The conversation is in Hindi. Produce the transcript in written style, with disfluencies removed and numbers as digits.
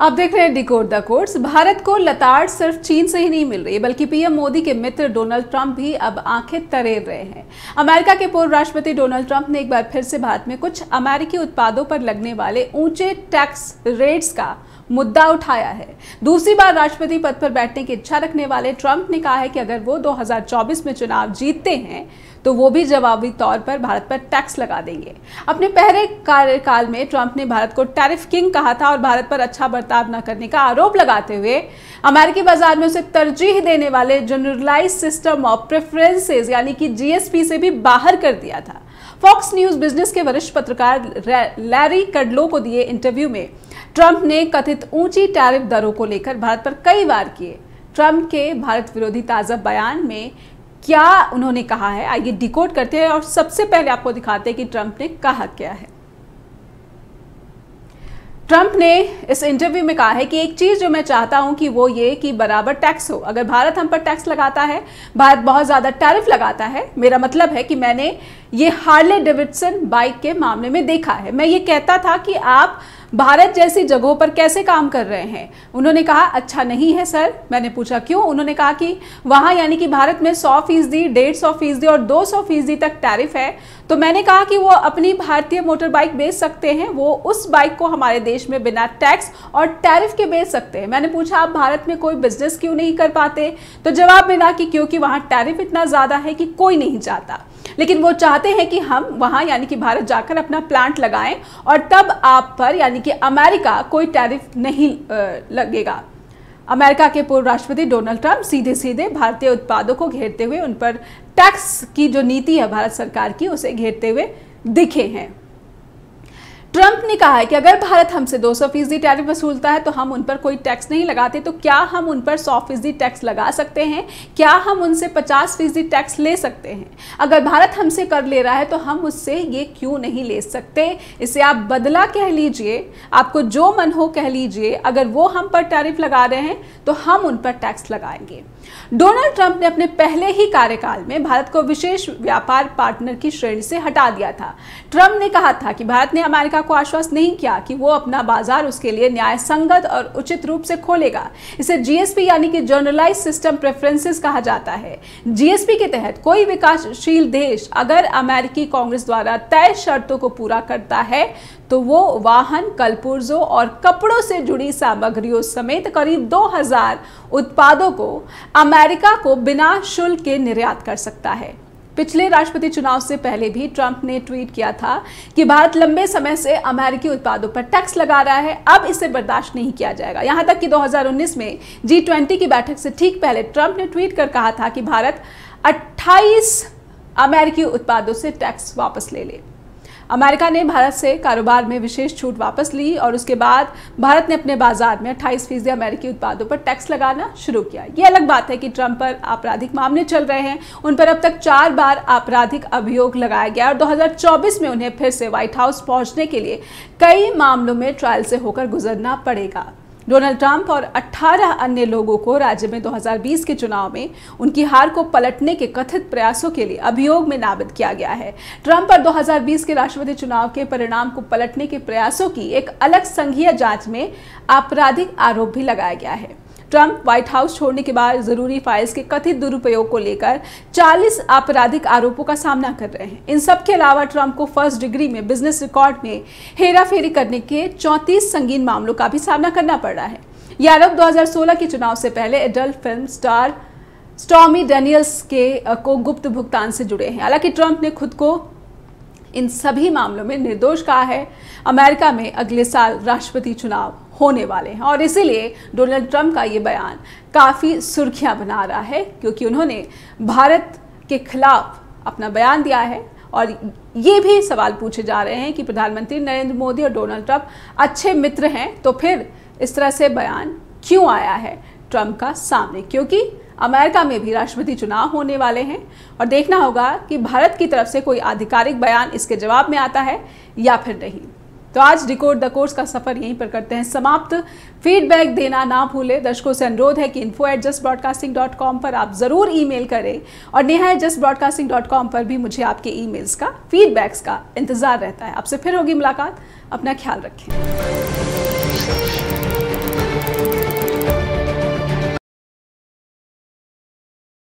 आप देख रहे हैं डिकोड द कोर्स। भारत को लताड़ सिर्फ चीन से ही नहीं मिल रही है, बल्कि पीएम मोदी के मित्र डोनाल्ड ट्रंप भी अब आंखें तरेर रहे हैं। अमेरिका के पूर्व राष्ट्रपति डोनाल्ड ट्रंप ने एक बार फिर से भारत में कुछ अमेरिकी उत्पादों पर लगने वाले ऊंचे टैक्स रेट्स का मुद्दा उठाया है। दूसरी बार राष्ट्रपति पद पर बैठने की इच्छा रखने वाले ट्रंप ने कहा है कि अगर वो 2024 में चुनाव जीतते हैं तो वो भी जवाबी तौर पर भारत पर टैक्स लगा देंगे। अपने पहले कार्यकाल में ट्रंप ने भारत को टैरिफ किंग कहा था और भारत पर अच्छा बर्ताव न करने का आरोप लगाते हुए अमेरिकी बाजार में उसे तरजीह देने वाले जनरलाइज्ड सिस्टम ऑफ प्रेफरेंसेस यानी कि जीएसपी से भी बाहर कर दिया था। फॉक्स न्यूज बिजनेस के वरिष्ठ पत्रकार लैरी कडलो को दिए इंटरव्यू में ट्रंप ने कथित ऊंची टैरिफ दरों को लेकर भारत पर कई वार किए ट्रंप के भारत विरोधी ताजा बयान में क्या उन्होंने कहा है, आइए डिकोड करते हैं और सबसे पहले आपको दिखाते हैं कि ट्रंप ने कहा क्या है। ट्रंप ने इस इंटरव्यू में कहा है कि एक चीज जो मैं चाहता हूं कि वो ये कि बराबर टैक्स हो। अगर भारत हम पर टैक्स लगाता है, भारत बहुत ज्यादा टैरिफ लगाता है, मेरा मतलब है कि मैंने ये हार्ले डेविडसन बाइक के मामले में देखा है। मैं ये कहता था कि आप भारत जैसी जगहों पर कैसे काम कर रहे हैं। उन्होंने कहा अच्छा नहीं है सर। मैंने पूछा क्यों। उन्होंने कहा कि वहां यानी कि भारत में 100%, 150% और 200% तक टैरिफ है। तो मैंने कहा कि वो अपनी भारतीय मोटर बाइक बेच सकते हैं, वो उस बाइक को हमारे देश में बिना टैक्स और टैरिफ के बेच सकते हैं। मैंने पूछा आप भारत में कोई बिजनेस क्यों नहीं कर पाते, तो जवाब मिला कि क्योंकि वहां टैरिफ इतना ज्यादा है कि कोई नहीं चाहता, लेकिन वो चाहते हैं कि हम वहां यानी कि भारत जाकर अपना प्लांट लगाएं और तब आप पर यानी कि अमेरिका कोई टैरिफ नहीं लगेगा। अमेरिका के पूर्व राष्ट्रपति डोनाल्ड ट्रंप सीधे सीधे भारतीय उत्पादों को घेरते हुए उन पर टैक्स की जो नीति है भारत सरकार की उसे घेरते हुए दिखे हैं। ट्रंप ने कहा है कि अगर भारत हमसे 200% टैरिफ वसूलता है तो हम उन पर कोई टैक्स नहीं लगाते, तो क्या हम उन पर 100% टैक्स लगा सकते हैं? क्या हम उनसे 50% टैक्स ले सकते हैं? अगर भारत हमसे कर ले रहा है तो हम उससे ये क्यों नहीं ले सकते? इसे आप बदला कह लीजिए, आपको जो मन हो कह लीजिए। अगर वो हम पर टैरिफ लगा रहे हैं तो हम उन पर टैक्स लगाएंगे। डोनाल्ड ट्रंप ने अपने पहले ही कार्यकाल में भारत को विशेष व्यापार पार्टनर की श्रेणी से हटा दिया था। ट्रंप ने कहा था कि भारत ने अमेरिका को आश्वस्त नहीं किया कि वो अपना बाजार उसके लिए न्याय संगत और उचित रूप से खोलेगा। इसे जीएसपी यानी कि जनरलाइज्ड सिस्टम प्रेफरेंसेस कहा जाता है। जीएसपी के तहत कोई विकासशील देश अगर अमेरिकी कांग्रेस द्वारा तय शर्तों को पूरा करता है तो वो वाहन, कलपुर्जों और कपड़ों से जुड़ी सामग्रियों समेत करीब 2000 उत्पादों को अमेरिका को बिना शुल्क के निर्यात कर सकता है। पिछले राष्ट्रपति चुनाव से पहले भी ट्रंप ने ट्वीट किया था कि भारत लंबे समय से अमेरिकी उत्पादों पर टैक्स लगा रहा है, अब इसे बर्दाश्त नहीं किया जाएगा। यहां तक कि 2019 में G20 की बैठक से ठीक पहले ट्रंप ने ट्वीट कर कहा था कि भारत 28 अमेरिकी उत्पादों से टैक्स वापस ले ले। अमेरिका ने भारत से कारोबार में विशेष छूट वापस ली और उसके बाद भारत ने अपने बाजार में 28% अमेरिकी उत्पादों पर टैक्स लगाना शुरू किया। ये अलग बात है कि ट्रंप पर आपराधिक मामले चल रहे हैं। उन पर अब तक 4 बार आपराधिक अभियोग लगाया गया और 2024 में उन्हें फिर से व्हाइट हाउस पहुंचने के लिए कई मामलों में ट्रायल से होकर गुजरना पड़ेगा। डोनाल्ड ट्रंप और 18 अन्य लोगों को राज्य में 2020 के चुनाव में उनकी हार को पलटने के कथित प्रयासों के लिए अभियोग में नामजद किया गया है। ट्रंप पर 2020 के राष्ट्रपति चुनाव के परिणाम को पलटने के प्रयासों की एक अलग संघीय जांच में आपराधिक आरोप भी लगाया गया है। ट्रंप व्हाइट हाउस छोड़ने के बाद जरूरी फाइल्स के कथित दुरुपयोग को लेकर 40 आपराधिक आरोपों का सामना कर रहे हैं। इन सब के अलावा ट्रंप को फर्स्ट डिग्री में बिजनेस रिकॉर्ड में हेराफेरी करने के 34 संगीन मामलों का भी सामना करना पड़ रहा है। ये आरोप 2016 के चुनाव से पहले adult film star stormy Daniels को गुप्त भुगतान से जुड़े हैं। हालांकि ट्रंप ने खुद को इन सभी मामलों में निर्दोष कहा है। अमेरिका में अगले साल राष्ट्रपति चुनाव होने वाले हैं और इसीलिए डोनाल्ड ट्रंप का ये बयान काफ़ी सुर्खियां बना रहा है, क्योंकि उन्होंने भारत के खिलाफ अपना बयान दिया है और ये भी सवाल पूछे जा रहे हैं कि प्रधानमंत्री नरेंद्र मोदी और डोनाल्ड ट्रंप अच्छे मित्र हैं, तो फिर इस तरह से बयान क्यों आया है ट्रंप का सामने? क्योंकि अमेरिका में भी राष्ट्रपति चुनाव होने वाले हैं और देखना होगा कि भारत की तरफ से कोई आधिकारिक बयान इसके जवाब में आता है या फिर नहीं। तो आज डिकोड द कोर्स का सफर यहीं पर करते हैं समाप्त। फीडबैक देना ना भूलें। दर्शकों से अनुरोध है कि info@justbroadcasting.com पर आप जरूर ईमेल करें और neha@justbroadcasting.com पर भी मुझे आपके ईमेल्स का, फीडबैक्स का इंतजार रहता है। आपसे फिर होगी मुलाकात। अपना ख्याल रखें।